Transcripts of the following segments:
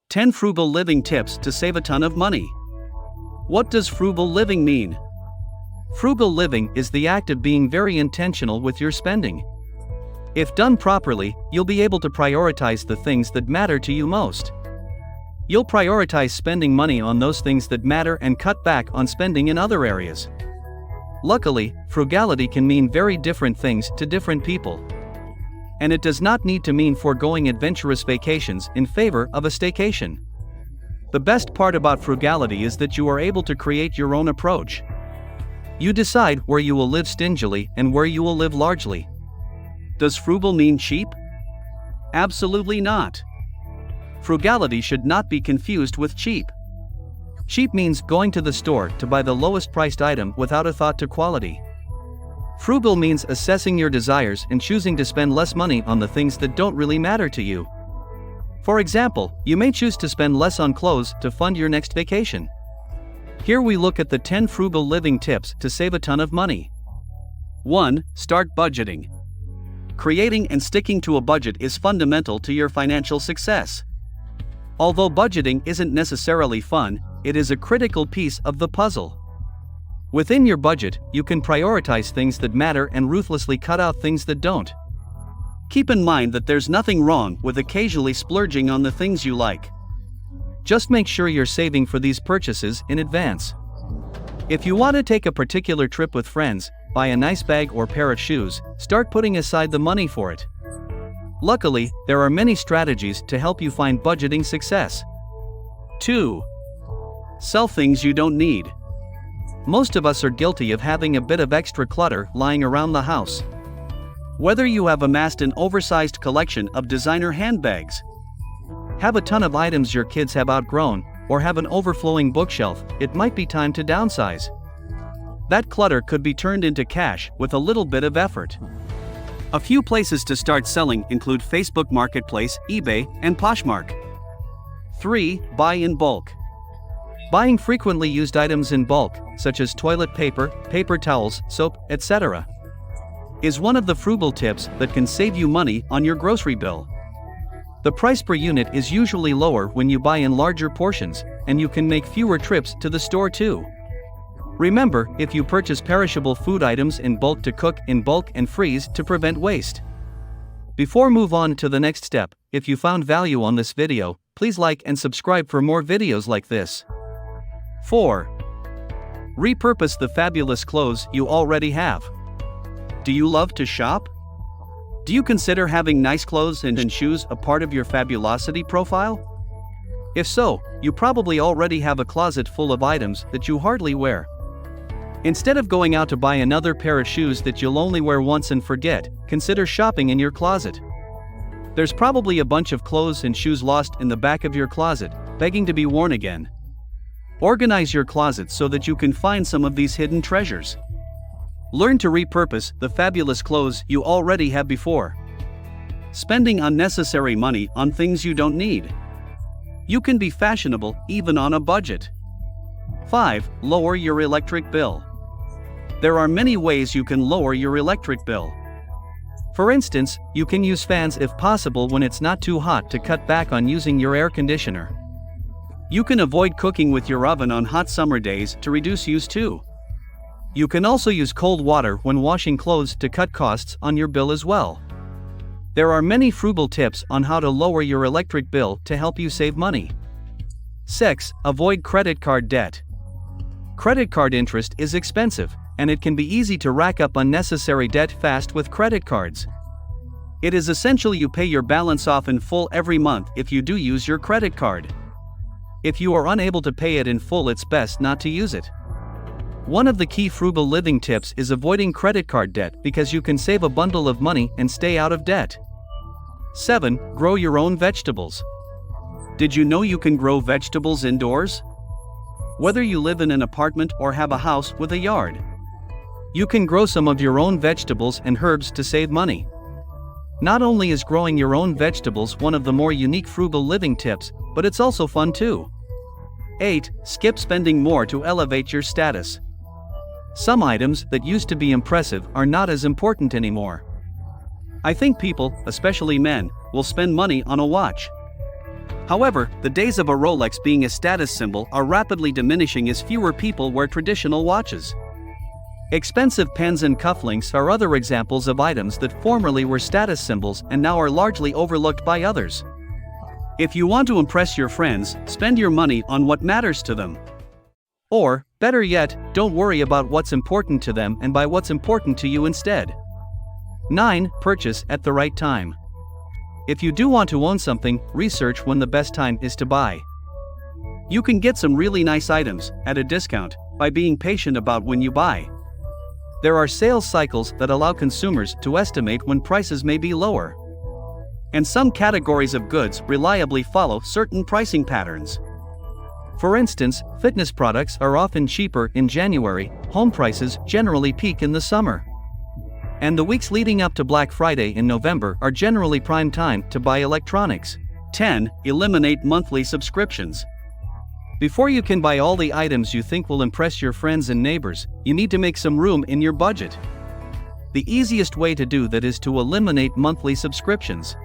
10 Frugal Living Tips to Save a Ton of Money. What does frugal living mean? Frugal living is the act of being very intentional with your spending. If done properly, you'll be able to prioritize the things that matter to you most. You'll prioritize spending money on those things that matter and cut back on spending in other areas. Luckily, frugality can mean very different things to different people. And it does not need to mean foregoing adventurous vacations in favor of a staycation. The best part about frugality is that you are able to create your own approach. You decide where you will live stingily and where you will live largely. Does frugal mean cheap? Absolutely not. Frugality should not be confused with cheap. Cheap means going to the store to buy the lowest priced item without a thought to quality. Frugal means assessing your desires and choosing to spend less money on the things that don't really matter to you. For example, you may choose to spend less on clothes to fund your next vacation. Here we look at the 10 frugal living tips to save a ton of money. 1. Start budgeting. Creating and sticking to a budget is fundamental to your financial success. Although budgeting isn't necessarily fun, it is a critical piece of the puzzle. Within your budget, you can prioritize things that matter and ruthlessly cut out things that don't. Keep in mind that there's nothing wrong with occasionally splurging on the things you like. Just make sure you're saving for these purchases in advance. If you want to take a particular trip with friends, buy a nice bag or pair of shoes, start putting aside the money for it. Luckily, there are many strategies to help you find budgeting success. 2. Sell things you don't need. Most of us are guilty of having a bit of extra clutter lying around the house. Whether you have amassed an oversized collection of designer handbags, have a ton of items your kids have outgrown, or have an overflowing bookshelf, it might be time to downsize. That clutter could be turned into cash with a little bit of effort. A few places to start selling include Facebook Marketplace, eBay, and Poshmark. 3. Buy in bulk. Buying frequently used items in bulk, such as toilet paper, paper towels, soap, etc., is one of the frugal tips that can save you money on your grocery bill. The price per unit is usually lower when you buy in larger portions, and you can make fewer trips to the store too. Remember, if you purchase perishable food items in bulk, to cook in bulk and freeze to prevent waste. Before move on to the next step, if you found value on this video, please like and subscribe for more videos like this. 4. Repurpose the fabulous clothes you already have. Do you love to shop? Do you consider having nice clothes and shoes a part of your fabulosity profile? If so, you probably already have a closet full of items that you hardly wear. Instead of going out to buy another pair of shoes that you'll only wear once and forget, consider shopping in your closet. There's probably a bunch of clothes and shoes lost in the back of your closet, begging to be worn again. Organize your closet so that you can find some of these hidden treasures. Learn to repurpose the fabulous clothes you already have before spending unnecessary money on things you don't need. You can be fashionable even on a budget. 5. Lower your electric bill. There are many ways you can lower your electric bill. For instance, you can use fans if possible when it's not too hot to cut back on using your air conditioner. You can avoid cooking with your oven on hot summer days to reduce use too. You can also use cold water when washing clothes to cut costs on your bill as well. There are many frugal tips on how to lower your electric bill to help you save money. 6. Avoid credit card debt. Credit card interest is expensive, and it can be easy to rack up unnecessary debt fast with credit cards. It is essential you pay your balance off in full every month if you do use your credit card. If you are unable to pay it in full, it's best not to use it. One of the key frugal living tips is avoiding credit card debt because you can save a bundle of money and stay out of debt. 7. Grow your own vegetables. Did you know you can grow vegetables indoors? Whether you live in an apartment or have a house with a yard, you can grow some of your own vegetables and herbs to save money. Not only is growing your own vegetables one of the more unique frugal living tips, but it's also fun too. 8. Skip spending more to elevate your status. Some items that used to be impressive are not as important anymore. I think people, especially men, will spend money on a watch. However, the days of a Rolex being a status symbol are rapidly diminishing as fewer people wear traditional watches. Expensive pens and cufflinks are other examples of items that formerly were status symbols and now are largely overlooked by others. If you want to impress your friends, spend your money on what matters to them. Or, better yet, don't worry about what's important to them and buy what's important to you instead. 9. Purchase at the right time. If you do want to own something, research when the best time is to buy. You can get some really nice items at a discount by being patient about when you buy. There are sales cycles that allow consumers to estimate when prices may be lower. And some categories of goods reliably follow certain pricing patterns. For instance, fitness products are often cheaper in January, home prices generally peak in the summer. And the weeks leading up to Black Friday in November are generally prime time to buy electronics. 10. Eliminate monthly subscriptions. Before you can buy all the items you think will impress your friends and neighbors, you need to make some room in your budget. The easiest way to do that is to eliminate monthly subscriptions.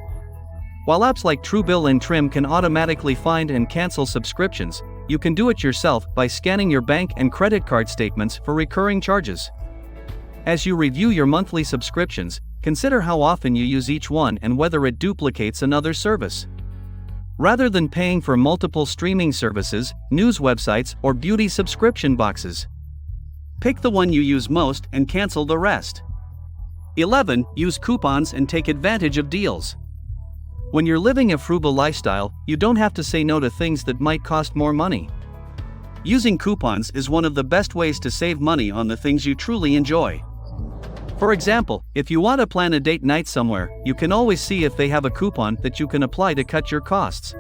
While apps like Truebill and Trim can automatically find and cancel subscriptions, you can do it yourself by scanning your bank and credit card statements for recurring charges. As you review your monthly subscriptions, consider how often you use each one and whether it duplicates another service. Rather than paying for multiple streaming services, news websites, or beauty subscription boxes, pick the one you use most and cancel the rest. 11. Use coupons and take advantage of deals. When you're living a frugal lifestyle, you don't have to say no to things that might cost more money. Using coupons is one of the best ways to save money on the things you truly enjoy. For example, if you want to plan a date night somewhere, you can always see if they have a coupon that you can apply to cut your costs.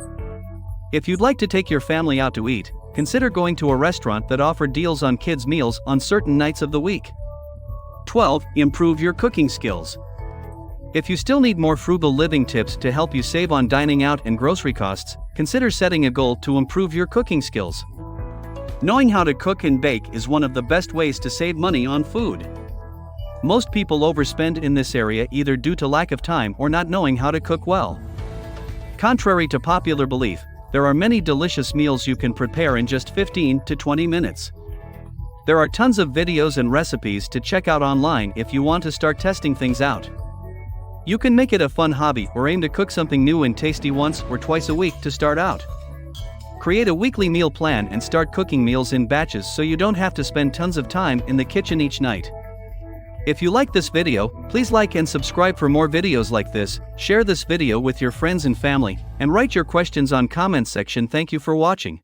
If you'd like to take your family out to eat, consider going to a restaurant that offers deals on kids' meals on certain nights of the week. 12. Improve your cooking skills. If you still need more frugal living tips to help you save on dining out and grocery costs, consider setting a goal to improve your cooking skills. Knowing how to cook and bake is one of the best ways to save money on food. Most people overspend in this area either due to lack of time or not knowing how to cook well. Contrary to popular belief, there are many delicious meals you can prepare in just 15 to 20 minutes. There are tons of videos and recipes to check out online if you want to start testing things out. You can make it a fun hobby or aim to cook something new and tasty once or twice a week to start out. Create a weekly meal plan and start cooking meals in batches so you don't have to spend tons of time in the kitchen each night. If you like this video, please like and subscribe for more videos like this, share this video with your friends and family, and write your questions on comment section. Thank you for watching.